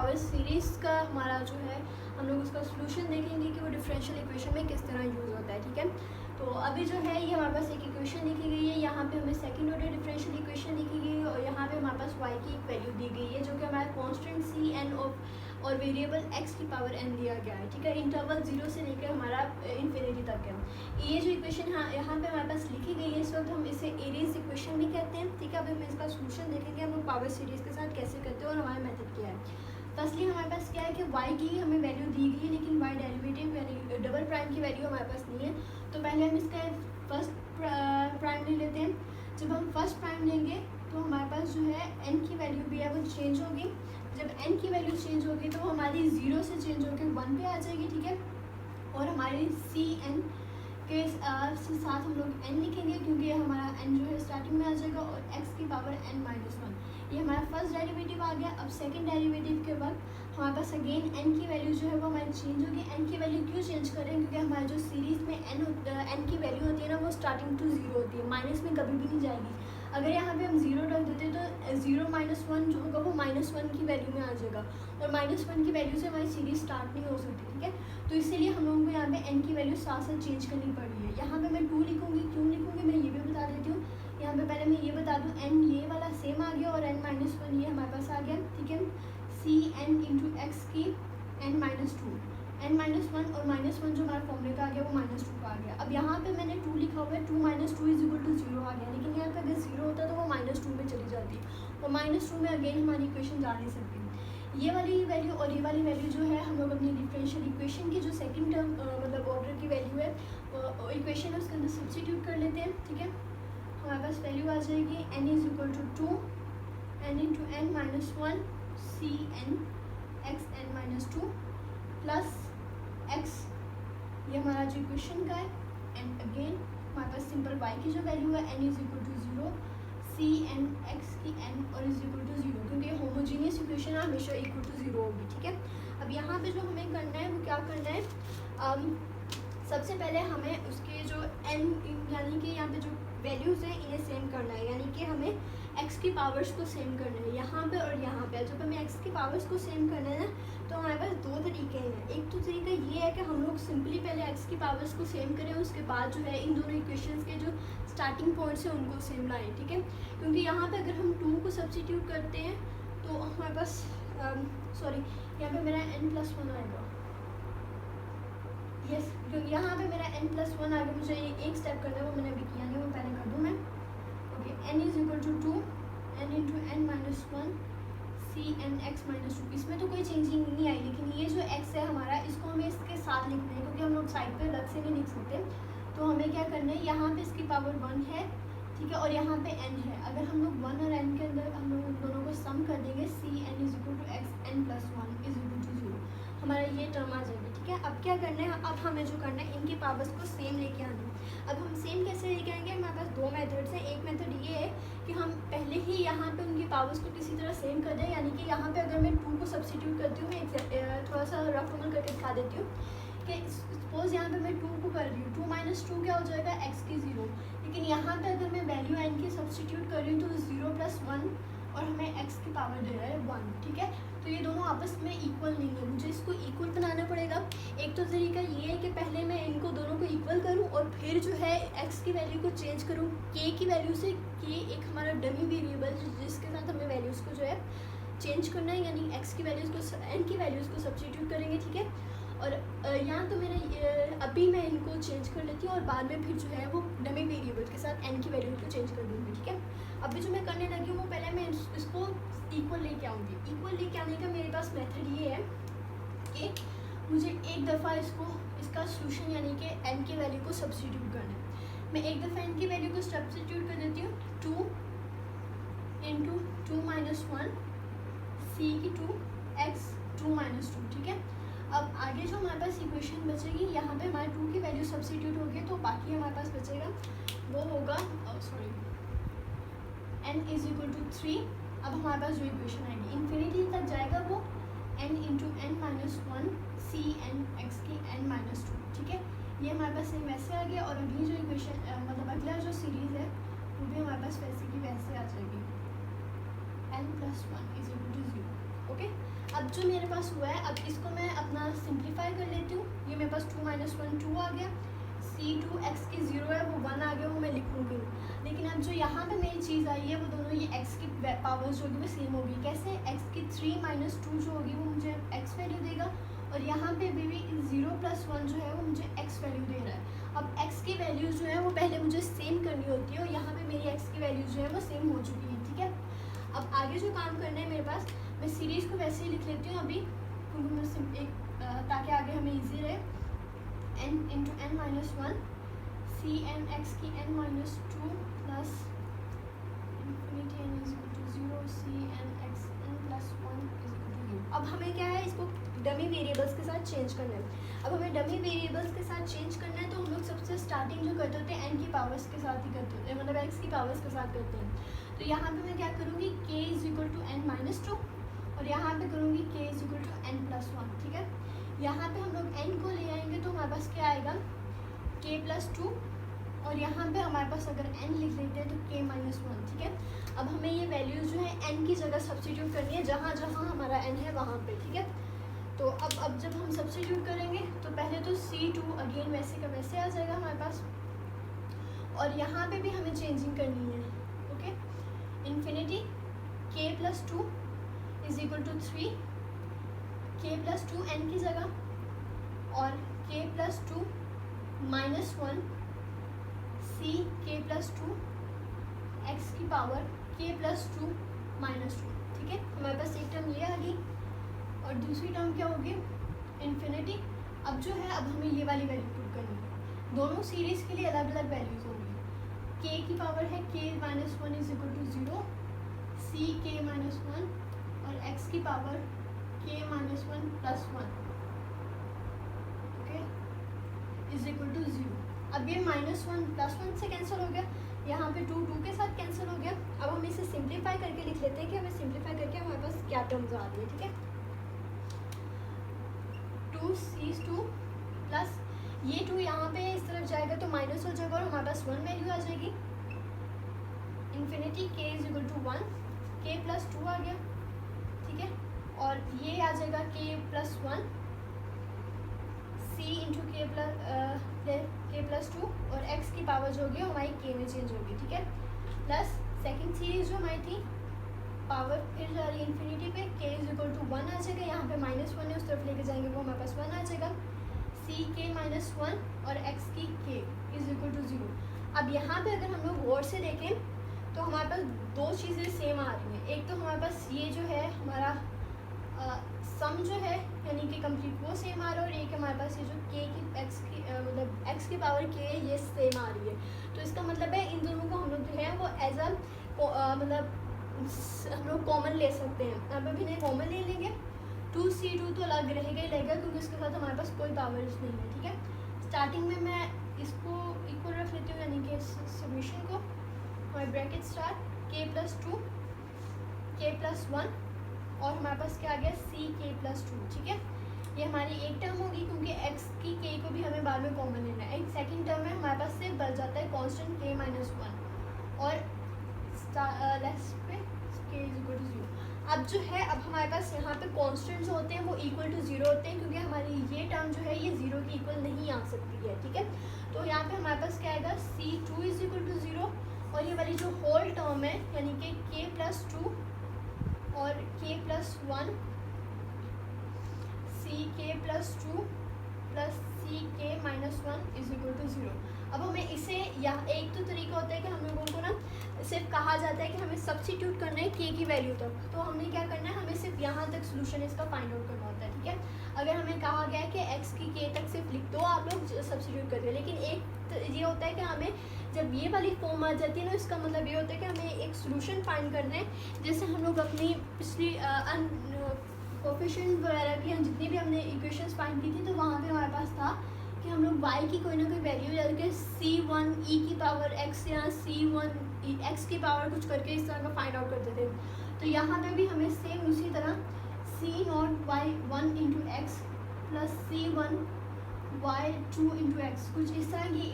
Power series का हमारा जो है हम लोग उसका सोल्यूशन देखेंगे कि वो डिफरेंशियल इक्वेशन में किस तरह यूज़ होता है, ठीक है। तो अभी जो है ये हमारे पास एक इक्वेशन लिखी गई है, यहाँ पे हमें सेकंड ऑर्डर डिफरेंशियल इक्वेशन लिखी गई है और यहाँ पे हमारे पास y की एक वैल्यू दी गई है जो कि हमारा कांस्टेंट सी एन और वेरिएबल x की पावर n दिया गया है, ठीक है। इंटरवल 0 से लेकर हमारा इन्फिनिटी तक है। ये जो इक्वेशन यहाँ पे हमारे पास लिखी गई है इस वक्त हम इसे एरियज इक्वेशन भी कहते हैं, ठीक है। अभी हम इसका सोल्यूशन देखेंगे हम लोग पावर सीरीज़ के साथ कैसे करते हैं और हमारा मेथड क्या है। फर्स्टली हमारे पास क्या है कि y की हमें वैल्यू दी गई है लेकिन y डेरिवेटिव यानी डबल प्राइम की वैल्यू हमारे पास नहीं है, तो पहले हम इसका फर्स्ट प्राइम ले लेते हैं। जब हम फर्स्ट प्राइम लेंगे तो हमारे पास जो है n की वैल्यू भी है वो चेंज होगी। जब n की वैल्यू चेंज होगी तो हमारी 0 से चेंज होकर 1 पे आ जाएगी, ठीक है। और हमारी सी एन के साथ हम लोग n लिखेंगे क्योंकि हमारा n जो है स्टार्टिंग में आ जाएगा और x की पावर n-1 ये हमारा फर्स्ट डेरिवेटिव आ गया। अब सेकंड डेरिवेटिव के बाद हमारे पास अगेन n की वैल्यू जो है वो हमारी चेंज होगी। n की वैल्यू क्यों चेंज करें, क्योंकि हमारे जो सीरीज़ में n की वैल्यू होती है ना वो स्टार्टिंग टू 0 होती है, माइनस में कभी भी नहीं जाएगी। अगर यहाँ पे हम 0 रख देते तो 0-1 जो होगा वो -1 की वैल्यू में आ जाएगा और -1 की वैल्यू से हमारी सीरीज स्टार्ट नहीं हो सकती, ठीक है। तो इसीलिए हम लोगों को यहाँ पे n की वैल्यू साथ साथ चेंज करनी पड़ी है। यहाँ पे मैं 2 लिखूँगी, क्यों लिखूँगी मैं ये भी बता देती हूँ। यहाँ पे पहले मैं ये बता दूँ n ये वाला सेम आ गया और n-1 ये हमारे पास आ गया, ठीक है। सी एन इंटू एक्स की n-2 n-1 और -1 जो हमारा फॉर्मूले का आ गया वो -2 का आ गया। अब यहाँ पे मैंने 2 लिखा हुआ है, 2 - 2 = 0 आ गया, लेकिन यहाँ पे अगर 0 होता तो वो -2 में चली जाती और -2 में अगेन हमारी इक्वेशन जा नहीं सकती। ये वाली वैल्यू और ये वाली वैल्यू जो है हम लोग अपनी डिफरेंशियल इक्वेशन की जो सेकंड टर्म मतलब ऑर्डर की वैल्यू है इक्वेशन है उसके अंदर सब्स्टिट्यूट कर लेते हैं, ठीक है। हमारे पास वैल्यू आ जाएगी n = 2 n × n-1 C n x n-2 plus x ये हमारा जो इक्वेशन का है एंड अगेन हमारे पास सिंपल y की जो वैल्यू है n = 0 सी एन एक्स की n और = 0 क्योंकि होमोजीनियस इक्वेशन हमेशा = 0 होगी, ठीक है। अब यहाँ पे जो हमें करना है वो क्या करना है, सबसे पहले हमें उसके जो n यानी कि यहाँ पे जो वैल्यूज़ हैं इन्हें सेम करना है, यानी कि हमें x की पावर्स को सेम करना है यहाँ पे और यहाँ पे। जब हमें x की पावर्स को सेम करना है ना तो हमारे पास दो तरीके हैं। एक तो तरीका ये है कि हम लोग सिंपली पहले x की पावर्स को सेम करें, उसके बाद जो है इन दोनों इक्वेशंस के जो स्टार्टिंग पॉइंट्स हैं उनको सेम लाएं, ठीक है। क्योंकि यहाँ पे अगर हम 2 को सब्स्टिट्यूट करते हैं तो हमारे पास सॉरी यहाँ पे मेरा n+1 आएगा, यस क्योंकि यहाँ पे मेरा n+1 आ गया। मुझे एक स्टेप करना है वो मैंने अभी किया नहीं, वो पहले कर दूँ मैं। Okay n = 2 n × n-1 C n x-2 इसमें तो कोई चेंजिंग नहीं आई, लेकिन ये जो x है हमारा इसको हमें इसके साथ लिखना है क्योंकि हम लोग साइड पे अलग से नहीं लिख सकते। तो हमें क्या करना है, यहाँ पे इसकी पावर 1 है, ठीक है, और यहाँ पे n है। अगर हम लोग 1 और n के अंदर हम लोग उन दोनों को सम कर देंगे सी एन = x n+1 = 0 हमारा ये टर्म आ जाएगी, ठीक है। अब क्या करना है, अब हमें जो करना है इनकी पावर्स को सेम लेके आना है। अब हम सेम कैसे लेके आएंगे, हमारे पास दो मेथड्स हैं। एक मेथड ये है कि हम पहले ही यहाँ पे उनकी पावर्स को किसी तरह सेम कर दें, यानी कि यहाँ पे अगर मैं 2 को सब्स्टिट्यूट करती हूँ, मैं थोड़ा सा रफ अमल करके दिखा देती हूँ कि सपोज यहाँ पे मैं 2 को कर रही हूँ, 2 - 2 क्या हो जाएगा x की 0, लेकिन यहाँ पे अगर मैं वैल्यू n की सब्स्टिट्यूट कर रही हूँ तो 0 + 1 और हमें x की पावर दे रहा है 1, ठीक है। तो ये दोनों आपस में इक्वल नहीं है, मुझे इसको इक्वल बनाना पड़ेगा। एक तो तरीका ये है कि पहले मैं इनको दोनों को इक्वल करूं और फिर जो है x की वैल्यू को चेंज करूं k की वैल्यू से। k एक हमारा डमी वेरिएबल जिसके साथ हमें वैल्यूज़ को जो है चेंज करना है, यानी x की वैल्यूज़ को n की वैल्यूज़ को सब्स्टिट्यूट करेंगे, ठीक है। और यहाँ तो मेरा अभी मैं इनको चेंज कर लेती हूँ और बाद में फिर जो है वो डमी वेरिएबल के साथ n की वैल्यू को चेंज कर दूँगी, ठीक है। अभी जो मैं करने लगी हूँ वो पहले मैं इसको इक्वल लेके आऊँगी। इक्वल लेके आने का मेरे पास मेथड ये है कि मुझे एक दफ़ा इसका सोल्यूशन यानी कि n की वैल्यू को सब्स्टिट्यूट करना है। मैं एक दफ़ा n की वैल्यू को सब्स्टिट्यूट कर देती हूँ, 2 × 2 - 1 सी की 2 x 2 - 2, ठीक है। अब आगे जो हमारे पास इक्वेशन बचेगी, यहाँ पे हमारे 2 की वैल्यू सब्स्टिट्यूट होगी तो बाकी हमारे पास बचेगा वो होगा n = 3। अब हमारे पास जो इक्वेशन आएगी इन्फिनिटी तक जाएगा वो n × n-1 C n x की n-2, ठीक है। ये हमारे पास सेम वैसे आ गया और अगली जो इक्वेशन मतलब अगला जो सीरीज़ है वो भी हमारे पास वैसे की वैसे आ जाएगी n+1 = 0, ओके। अब अब जो मेरे पास हुआ है, अब इसको मैं अपना सिंप्लीफाई कर लेती हूँ। ये मेरे पास 2 - 1 2 आ गया, C2 x की 0 है वो 1 आ गया, वो मैं लिखूँगी। लेकिन अब जो यहाँ पे मेरी चीज़ आई है वो दोनों ये x की पावर्स जो होगी वो सेम होगी। कैसे? x की 3 - 2 जो होगी वो मुझे x वैल्यू देगा, और यहाँ पे भी 0 + 1 जो है वो मुझे x वैल्यू दे रहा है। अब x की वैल्यू जो है वो पहले मुझे सेम करनी होती है, और यहाँ पे मेरी x की वैल्यू जो है वो सेम हो चुकी है, ठीक है। अब आगे जो काम करना है मेरे पास, मैं सीरीज़ को वैसे ही लिख लेती हूँ अभी, क्योंकि मैं ताकि आगे हमें ईजी रहे। n × n - 1 Cn x की n - 2 plus infinity n = 0 Cn x n + 1 = u। अब हमें क्या है, इसको डमी वेरिएबल्स के साथ चेंज करना है। अब हमें डमी वेरिएबल्स के साथ चेंज करना है, तो हम लोग सबसे स्टार्टिंग जो करते होते हैं n की पावर्स के साथ ही करते होते हैं, मतलब x की पावर्स के साथ करते हैं। तो यहाँ पे मैं क्या करूँगी, k = n - 2, और यहाँ पे करूँगी k = n + 1, ठीक है। यहाँ पे हम लोग n को ले आएंगे तो हमारे पास क्या आएगा, k + 2, और यहाँ पे हमारे पास अगर n लिख लेते हैं तो k - 1, ठीक है। अब हमें ये वैल्यूज़ जो है n की जगह सब्स्टिट्यूट करनी है, जहाँ जहाँ हमारा n है वहाँ पे, ठीक है। तो अब जब हम सब्स्टिट्यूट करेंगे तो पहले तो C2 अगेन वैसे का वैसे आ जाएगा हमारे पास, और यहाँ पे भी हमें चेंजिंग करनी है, okay. Infinity k + 2 = 3, k + 2 n की जगह, और k + 2 - 1 C k + 2 x की पावर k + 2 - 2, ठीक है। हमारे पास एक टर्म ये आ गई, और दूसरी टर्म क्या होगी, इन्फिनिटी। अब जो है, अब हमें ये वाली वैल्यू पुट करनी है। दोनों सीरीज़ के लिए अलग अलग वैल्यूज़ होंगी। k की पावर है k - 1 = 0, C k - 1, और x की पावर k - 1 + 1, ओके, = 0। अब ये -1 + 1 से कैंसिल हो गया, यहाँ पे 2 2 के साथ कैंसिल हो गया। अब हम इसे सिंप्लीफाई करके लिख लेते हैं कि हमें सिंप्लीफाई करके हमारे पास क्या टर्म्स आ रही है, ठीक है। 2C2 प्लस ये 2 यहाँ पे इस तरफ जाएगा तो माइनस हो जाएगा, और हमारे पास 1 वैल्यू आ जाएगी। इन्फिनिटी k = 1, k + 2 आ गया, ठीक है। और ये आ जाएगा k + 1 C × k + 2, और x की पावर जो होगी हमारी k में चेंज होगी, ठीक है। प्लस सेकंड सीरीज जो हमारी थी, पावर फिर जा रही है इन्फिनिटी पे, k = 1 आ जाएगा, यहाँ पे -1 है उस तरफ लेके जाएंगे वो हमारे पास 1 आ जाएगा। C k - 1 और x की k = 0। अब यहाँ पे अगर हम लोग गौर से देखें तो हमारे पास दो चीज़ें सेम आ रही हैं। एक तो हमारे पास ये जो है हमारा सम जो है यानी कि कंप्लीट वो सेम आ रहा है, और एक हमारे पास ये जो k की मतलब x की पावर k है ये सेम आ रही है। तो इसका मतलब है इन दोनों को हम लोग जो है वो एज अ मतलब हम लोग कॉमन ले सकते हैं। अब अभी नहीं कॉमन ले लेंगे, 2C2 तो अलग रहेगा ही रहेगा, क्योंकि उसके साथ हमारे पास कोई पावर्स नहीं है, ठीक है। स्टार्टिंग में मैं इसको इक्वल रख लेती हूँ, यानी कि समेशन को, और ब्रैकेट स्टार्ट k + 2 k + 1, और हमारे पास क्या आ गया C k + 2, ठीक है। ये हमारी एक टर्म होगी, क्योंकि x की k को भी हमें बाद में कॉमन लेना है। एक सेकंड टर्म है हमारे पास सिर्फ बच जाता है कांस्टेंट k - 1, और लेफ्ट पे k = 0। अब जो है, अब हमारे पास यहाँ पे कांस्टेंट जो होते हैं वो = 0 होते हैं, क्योंकि हमारी ये टर्म जो है ये 0 के इक्वल नहीं आ सकती है, ठीक है। तो यहाँ पे हमारे पास क्या आएगा, C2 = 0, और ये वाली जो होल टर्म है यानी कि k + 2 और k + 1 C k + 2 plus C k - 1 = 0। अब हमें इसे यहाँ एक तो तरीका होता है कि हम लोगों को ना सिर्फ कहा जाता है कि हमें सब्स्टिट्यूट करना है k की वैल्यू तक, तो हमने क्या करना है, हमें सिर्फ यहाँ तक सोल्यूशन इसका फाइंड आउट करना होता है, ठीक है। अगर हमें कहा गया है कि x की k तक सिर्फ लिख दो, आप लोग सब्स्टिट्यूट कर दो, लेकिन एक ये होता है कि हमें जब ये वाली फॉर्म आ जाती है ना, इसका मतलब ये होता है कि हमें एक सोल्यूशन फाइंड करना है। जैसे हम लोग अपनी पिछली कोफिशिएंट वगैरह की जितनी भी हमने इक्वेशंस फाइंड की थी, तो वहाँ पे हमारे पास था कि हम लोग y की कोई ना कोई वैल्यू जैसे C1 e की पावर x या C1 x की पावर कुछ करके इस तरह का फाइंड आउट करते थे। तो यहाँ पे भी हमें सेम उसी तरह C0 y1 × x plus C1 y2 × x कुछ इस तरह की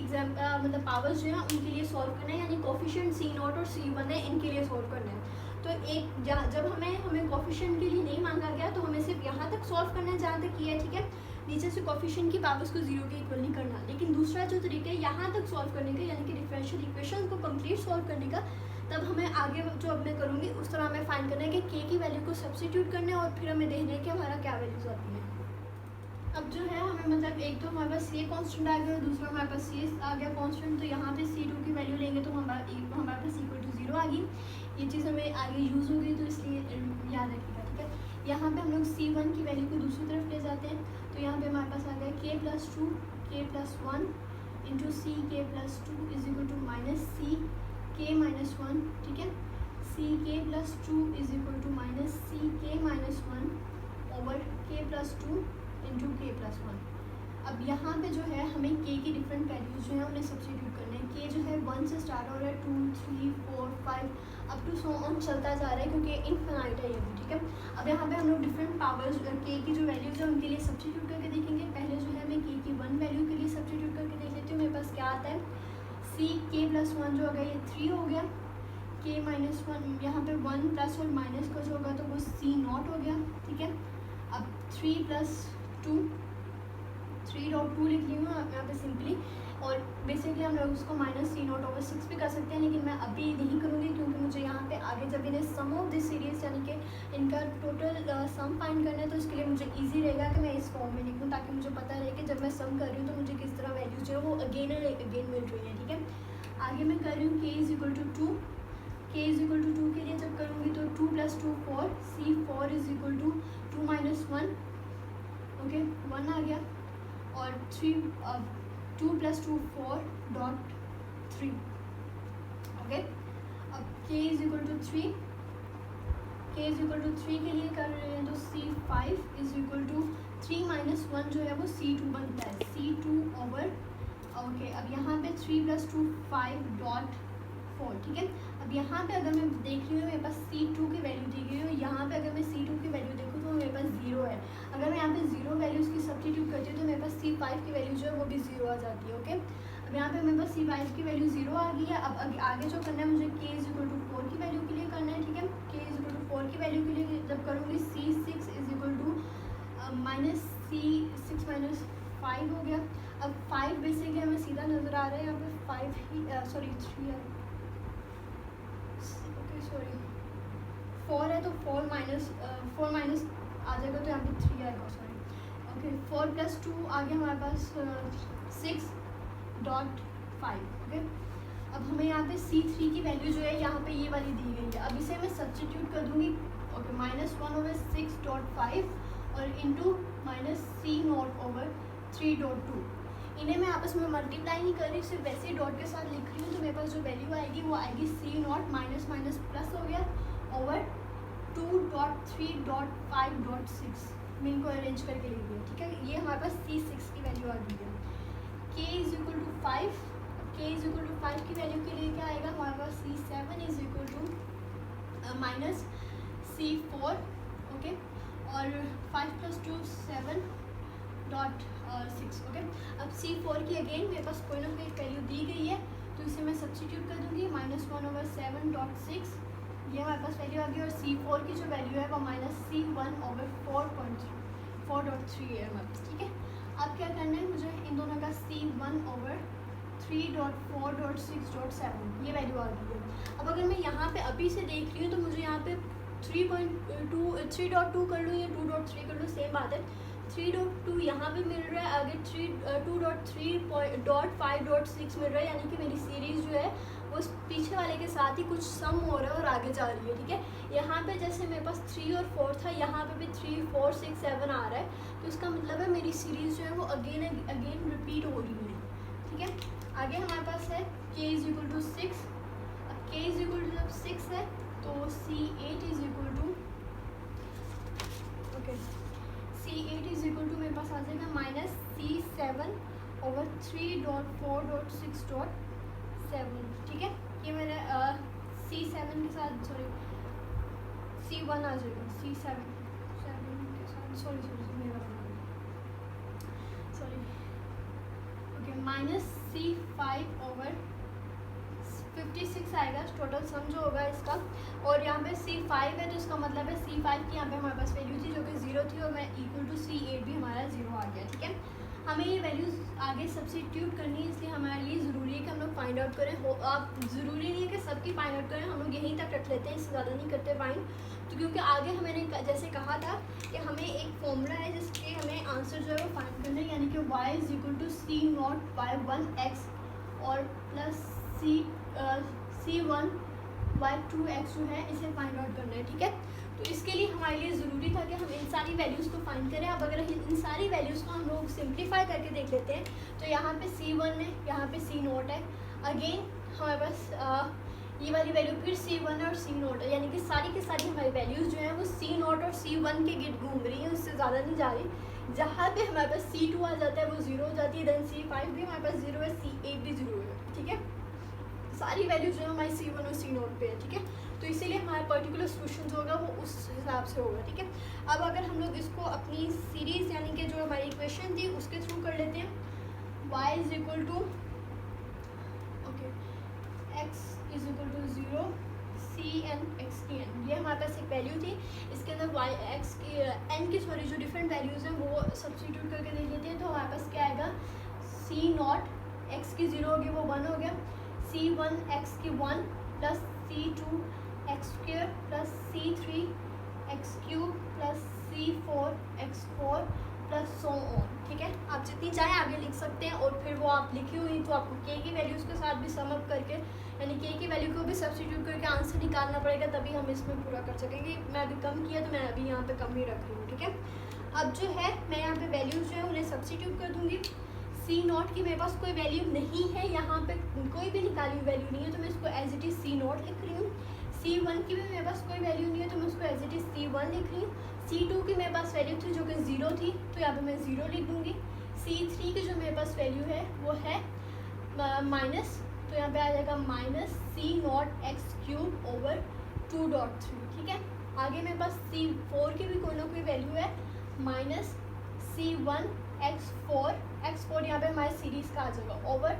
मतलब पावर्स जो है उनके लिए सॉल्व करना है, यानी कोफिशिएंट C0 और C1 है, इनके लिए सॉल्व करना है। तो एक जब हमें कोफिशिएंट के लिए नहीं मांगा गया, तो हमें सिर्फ सिर्फ यहाँ तक सॉल्व करना है जहाँ तक किया है, ठीक है। नीचे से कोफिशिएंट की पावर्स को जीरो के इक्वल नहीं करना। लेकिन दूसरा जो तरीका है यहाँ तक सॉल्व करने का, यानी कि डिफरेंशियल इक्वेशन को कंप्लीट सॉल्व करने का, तब हमें आगे जो अब मैं करूँगी उस तरह हमें फाइंड करना है कि के की वैल्यू को सब्स्टिट्यूट करना है और फिर हमें देखना है कि हमारा क्या वैल्यूज आती है। अब जो है हमें मतलब एक तो हमारे पास सी कांस्टेंट आ गया और दूसरा हमारे पास सी आ गया कांस्टेंट। तो यहाँ पे C2 की वैल्यू लेंगे तो हमारे पास इक्वल टू 0 आ गई। ये चीज़ हमें आगे यूज़ होगी तो इसलिए याद रखिएगा, ठीक है। यहाँ पे हम लोग C1 की वैल्यू को दूसरी तरफ ले जाते हैं। तो यहाँ पे हमारे पास आ गया k+2 k+1 into C k+2 is equal to minus C k-1, ठीक है। C k+2 is equal to minus C k-1 over k+2 into k+1। अब यहाँ पे जो है हमें k की डिफरेंट वैल्यूज जो है उन्हें सब्स्टिट्यूट करना है। k जो है 1 से स्टार्ट हो रहा है, 2 3 4 5 अप टू सो ऑन चलता जा रहा है क्योंकि इनफिनाइट है ये भी, ठीक है। अब यहाँ पे हम लोग डिफरेंट पावर्स k की जो वैल्यूज है उनके लिए सब्स्टिट्यूट करके देखेंगे। पहले जो है मैं k की 1 वैल्यू के लिए सब्स्टिट्यूट करके देख लेती हूँ। मेरे पास क्या आता है, सी k+1 जो होगा ये 3 हो गया, k-1 यहाँ पे 1 प्लस और माइनस का जो होगा तो वो C0 हो गया, ठीक है। अब 3+2 3.2 लिख ली हूँ यहाँ पे सिंपली, और बेसिकली हम लोग उसको -C0/6 भी कर सकते हैं, लेकिन मैं अभी नहीं करूँगी क्योंकि मुझे यहाँ पे आगे जब इन्हें सम ऑफ दिस सीरीज यानी कि इनका टोटल सम फाइंड करना है तो इसके लिए मुझे इजी रहेगा कि मैं इस फॉर्म में लिखूँ, ताकि मुझे पता रहे कि जब मैं सम कर रही हूँ तो मुझे किस तरह वैल्यूज जो है वो अगेन एंड अगेन मिल रही है, ठीक है। आगे मैं कर रही हूँ k is equal to 2, k is equal to 2 के लिए जब करूँगी तो 2 + 2 4, C4 is equal to 2 - 1, okay 1 आ गया, और 2 + 2 4.3, ओके। अब k is equal to 3, k is equal to 3 के लिए कर रहे हैं तो C5 इज इक्वल टू 3 - 1 जो है वो C2 बनता है, C2 ओवर, ओके। अब यहाँ पे 3 + 2 5.4, ठीक है। अब यहाँ पे अगर मैं देख रही हूँ मेरे पास C2 की वैल्यू दी गई है, यहाँ पे अगर मैं C2 की वैल्यू देखूँ तो मेरे पास 0 है। अगर मैं यहाँ पे 0 वैल्यूज़ की सब्स्टिट्यूट करती हूँ तो मेरे पास C5 की वैल्यू जो है वो भी 0 आ जाती है, ओके। अब यहाँ पे मेरे पास C5 की वैल्यू 0 आ गई है। अब आगे जो करना है मुझे k इज इक्वल टू 4 की वैल्यू के लिए करना है, ठीक है। k इज इक्वल टू 4 की वैल्यू के लिए जब करूँगी C6 is equal to -C6 - 5 हो गया। अब 5 बेसिकली हमें सीधा नज़र आ रहा है, यहाँ पे 5 ही सॉरी 3 है, ओके सॉरी 4 है तो 4 माइनस आ जाएगा तो यहाँ पे 3 आएगा, सॉरी, ओके। 4 + 2 आ गया हमारे पास 6.5, ओके। अब हमें यहाँ पे C3 की वैल्यू जो है यहाँ पे ये वाली दी गई है। अब इसे मैं सब्स्टिट्यूट कर दूँगी, ओके, -1/6.5 और इंटू -C0/3.2। इन्हें मैं आपस में मल्टीप्लाई नहीं कर रही, सिर्फ वैसे ही डॉट के साथ लिख रही हूँ। तो मेरे पास जो वैल्यू आएगी वो आएगी C0 माइनस प्लस हो गया ओवर 2.3.5.6। मैं इनको अरेंज करके लिख दिया, ठीक है। ये हमारे पास C6 की वैल्यू आ गई है। k is equal to 5, k is equal to 5 की वैल्यू के लिए क्या आएगा हमारे पास C7 is equal to -C4, okay, और 5 + 2 7.6, ओके। अब C4 की अगेन मेरे पास कोई ना कोई वैल्यू दी गई है तो इसे मैं सब्स्टिट्यूट कर दूंगी, -1/7.6, ये हमारे पास वैल्यू आ गई। और C4 की जो वैल्यू है वो -C1/4.3 है हमारे पास, ठीक है। अब क्या करना है मुझे, इन दोनों का C1/3.4.6.7 ये वैल्यू आ गई है। अब अगर मैं यहाँ पे अभी से देख रही हूँ तो मुझे यहाँ पे 3.2 कर लूँ या 2.3 कर लूँ, सेम बात है। 3.2 यहाँ पे मिल रहा है, आगे 2.3.5.6 मिल रहा है, यानी कि मेरी सीरीज़ जो है वो पीछे वाले के साथ ही कुछ सम हो रहा है और आगे जा रही है, ठीक है। यहाँ पे जैसे मेरे पास 3 और 4 था, यहाँ पे भी 3 4 6 7 आ रहा है, तो इसका मतलब है मेरी सीरीज़ जो है वो अगेन रिपीट हो रही है, ठीक है। आगे हमारे पास है k इज इक्वल टू 6। अब k इज इक्वल टू जब 6 है तो C8 is equal to, okay, C8 is equal to मेरे पास आ जाएगा -C7/3.4.6.7, ठीक है। ये मैंने C7 के साथ सॉरी C1 आ जाएगा, C7 के साथ सॉरी ओके, -C5/56 आएगा टोटल सम जो होगा इसका। और यहाँ पे C5 है तो इसका मतलब है C5 की यहाँ पे हमारे पास वैल्यू थी जो कि 0 थी और मैं इक्वल टू C8 भी हमारा 0 आ गया, ठीक है। हमें ये वैल्यूज़ आगे सब्स्टिट्यूट करनी है, इसलिए हमारे लिए ज़रूरी है कि हम लोग फाइंड आउट करें। आप ज़रूरी नहीं है कि सबकी फाइंड आउट करें, हम लोग यहीं तक रख लेते हैं, इससे ज़्यादा नहीं करते फाइंड। तो क्योंकि आगे मैंने जैसे कहा था कि हमें एक फॉर्मूला है जिसके हमें आंसर जो है वो फाइंड करना है, यानी कि y is equal to C0/1x और प्लस C1 y2x जो है इसे फाइंड आउट करना है, ठीक है। तो इसके लिए हमारे लिए ज़रूरी था कि हम इन सारी वैल्यूज़ को फाइंड करें। अब अगर इन सारी वैल्यूज़ को हम लोग सिंप्लीफाई करके देख लेते हैं, तो यहाँ पे C1 है, यहाँ पे C0 है। अगेन हमारे पास ये वाली वैल्यू फिर C1 और C0 है, यानी कि सारी की सारी हमारी वैल्यूज़ जो हैं वो C0 और C1 के गिर्द घूम रही हैं, उससे ज़्यादा नहीं जा रही। जहाँ पे हमारे पास C2 आ जाता है वो 0 हो जाती है, देन C5 भी हमारे पास 0 है, C8 भी 0 है, ठीक है। सारी वैल्यूज जो है हमारी C1 और C0 पे है, ठीक है। तो इसीलिए हमारा पर्टिकुलर सोल्यूशन जो होगा वो उस हिसाब से होगा, ठीक है। अब अगर हम लोग इसको अपनी सीरीज़ यानी कि जो हमारी इक्वेशन थी उसके थ्रू कर लेते हैं, y is equal to x is equal to 0 Cn x की n, ये हमारे पास एक वैल्यू थी। इसके अंदर y x की n की सॉरी जो डिफरेंट वैल्यूज़ हैं वो सब्स्टिट्यूट करके देख लेते हैं। तो हमारे पास क्या आएगा, C0 x की 0 होगी वो 1 हो गया, C1 x की 1 plus C2 x square plus C3 x cube plus C4 x4 plus so on, ठीक है। आप जितनी चाहे आगे लिख सकते हैं, और फिर वो आप लिखी हुई तो आपको k की वैल्यूज़ के साथ भी सम अप करके यानी k की वैल्यू को भी सब्स्टिट्यूट करके आंसर निकालना पड़ेगा, तभी हम इसमें पूरा कर सकेंगे। मैं अभी कम किया तो मैं अभी यहाँ पे कम ही रख रही हूँ, ठीक है। अब जो है मैं यहाँ पे वैल्यूज़ जो है उन्हें सब्स्टिट्यूट कर दूँगी। C0 की मेरे पास कोई वैल्यू नहीं है, यहाँ पे कोई भी निकाली हुई वैल्यू नहीं है, तो मैं इसको एज इट इज़ C0 लिख रही हूँ। C1 की भी मेरे पास कोई वैल्यू नहीं है, तो मैं उसको एज इट इज़ C1 लिख रही हूँ। C2 की मेरे पास वैल्यू थी जो कि 0 थी, तो यहाँ पे मैं 0 लिख दूँगी। C3 की जो मेरे पास वैल्यू है वो है माइनस, तो यहाँ पे आ जाएगा minus C0 x cube over 2.3, ठीक है। आगे मेरे पास C4 की भी कोई ना कोई वैल्यू है, माइनस C1 x4 यहाँ पे हमारे सीरीज़ का आ जाएगा ओवर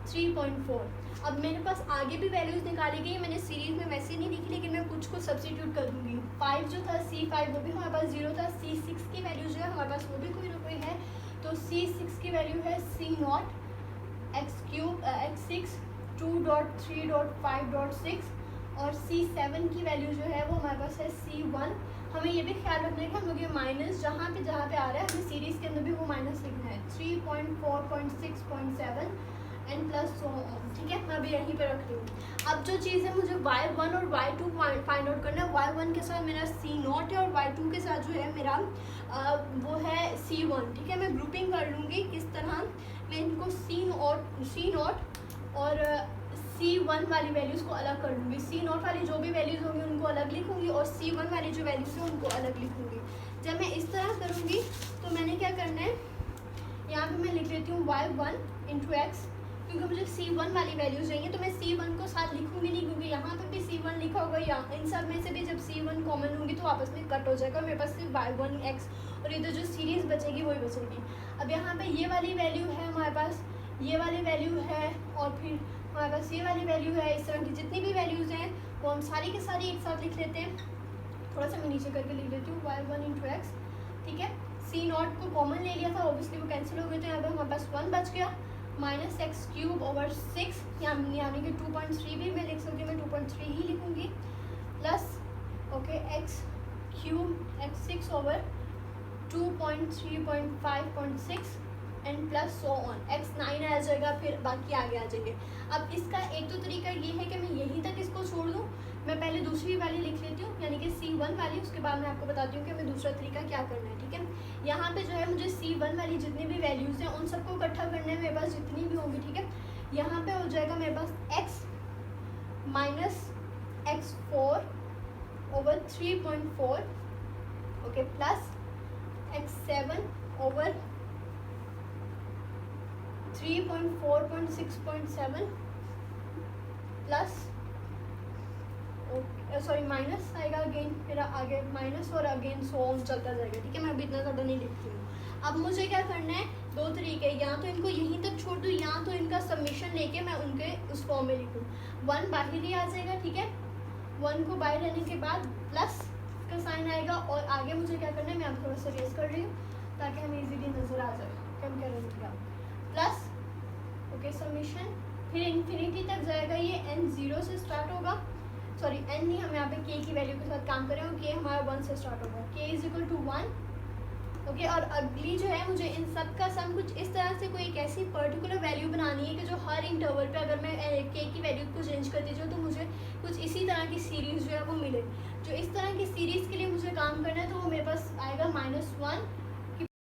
3.4। अब मेरे पास आगे भी वैल्यूज़ निकाली गई, मैंने सीरीज़ में वैसे नहीं लिखी, लेकिन मैं कुछ को सब्स्टिट्यूट कर दूँगी। 5 जो था C5 वो भी हमारे पास 0 था, C6 की वैल्यू जो है हमारे पास वो भी कोई ना कोई है, तो C6 की वैल्यू है C0 x क्यूब x6 2.3.5.6 और C7 की वैल्यू जो है वो हमारे पास है C1। हमें ये भी ख्याल रखना है कि हम लोग ये माइनस जहाँ पे आ रहा है हमें सीरीज़ के अंदर भी वो माइनस लिखना है, 3.4.6.7 एंड प्लस सो ऑन, ठीक है। मैं अभी यहीं पे रख रही हूँ। अब जो चीज़ है मुझे y1 और y2 फाइंड आउट करना है। y1 के साथ मेरा C0 है और y2 के साथ जो है मेरा वो है C1, ठीक है। मैं ग्रुपिंग कर लूँगी किस तरह, मैं इनको C0 और C1 वाली वैल्यूज़ को अलग कर लूँगी। C0 वाली जो भी वैल्यूज़ होंगी उनको अलग लिखूँगी और C1 वाली जो वैल्यूज़ हैं उनको अलग लिखूँगी। जब मैं इस तरह करूँगी तो मैंने क्या करना है, यहाँ पे मैं लिख लेती हूँ y1 इंटू एक्स, क्योंकि मुझे C1 वाली वैल्यूज़ चाहिए, तो मैं C1 को साथ लिखूँगी नहीं, क्योंकि यहाँ पे भी C1 लिखा होगा, यहाँ इन सब में से भी जब C1 कॉमन होंगी तो आपस में कट हो जाएगा, मेरे पास सिर्फ y1 x और इधर जो सीरीज़ बचेगी वही बचेगी। अब यहाँ पे ये वाली वैल्यू है हमारे पास, ये वाली वैल्यू है, और फिर हमारे पास ये वाली वैल्यू है। इस तरह की जितनी भी वैल्यूज़ हैं वो हम सारी के सारी एक साथ लिख लेते हैं। थोड़ा सा मैं नीचे करके लिख लेती हूँ y1 इंटू एक्स, ठीक है। C0 को कॉमन ले लिया था, ऑब्वियसली वो कैंसिल हो गए, तो यहाँ पे हमारे पास 1 बच गया, माइनस एक्स क्यूब ओवर 6, यानी कि 2.3 भी मैं लिख सकती हूँ, मैं 2.3 ही लिखूँगी, plus okay x cube x6 over 2.3.5.6 and plus so on, x9 आ जाएगा, फिर बाकी आगे आ जाएंगे। अब इसका एक तो तरीका ये है कि मैं यहीं तक इसको छोड़ दूँ, मैं पहले दूसरी वाली लिख लेती हूँ यानी कि C1 वाली, उसके बाद मैं आपको बताती हूँ कि हमें दूसरा तरीका क्या करना है, ठीक है। यहाँ पे जो है मुझे C1 वाली जितनी भी वैल्यूज़ हैं उन सबको इकट्ठा करना है, मेरे पास जितनी भी होंगी, ठीक है। यहाँ पे हो जाएगा मेरे पास x minus x4 over 3.4 okay, plus x7 over 3.4.6.7 plus sorry minus आएगा, अगेन मेरा आगे माइनस और अगेन सो ऑन चलता जाएगा, ठीक है। मैं अभी इतना ज़्यादा नहीं लिखती हूँ। अब मुझे क्या करना है, दो तरीके, या तो इनको यहीं तक छोड़ दूँ या तो इनका सबमिशन लेके मैं उनके उस फॉर्म में लिखूँ। 1 बाहर ही आ जाएगा, ठीक है। 1 को बाहर रहने के बाद प्लस का साइन आएगा और आगे मुझे क्या करना है, मैं अब थोड़ा सा रेस कर रही हूँ ताकि हमें इजीली नज़र आ जाए कम कर रही प्लस ओके समीशन, फिर इन्फिनिटी तक जाएगा ये, n 0 से स्टार्ट होगा, सॉरी n नहीं, हम यहाँ पे k की वैल्यू के साथ काम कर रहे हो, k हमारा 1 से स्टार्ट होगा, k is equal to 1 okay. और अगली जो है मुझे इन सब का सम कुछ इस तरह से कोई एक ऐसी पर्टिकुलर वैल्यू बनानी है कि जो हर इंटरवल पे अगर मैं k की वैल्यू को चेंज करती जाऊँ तो मुझे कुछ इसी तरह की सीरीज़ जो है वो मिले। जो इस तरह की सीरीज़ के लिए मुझे काम करना है तो वो मेरे पास आएगा -1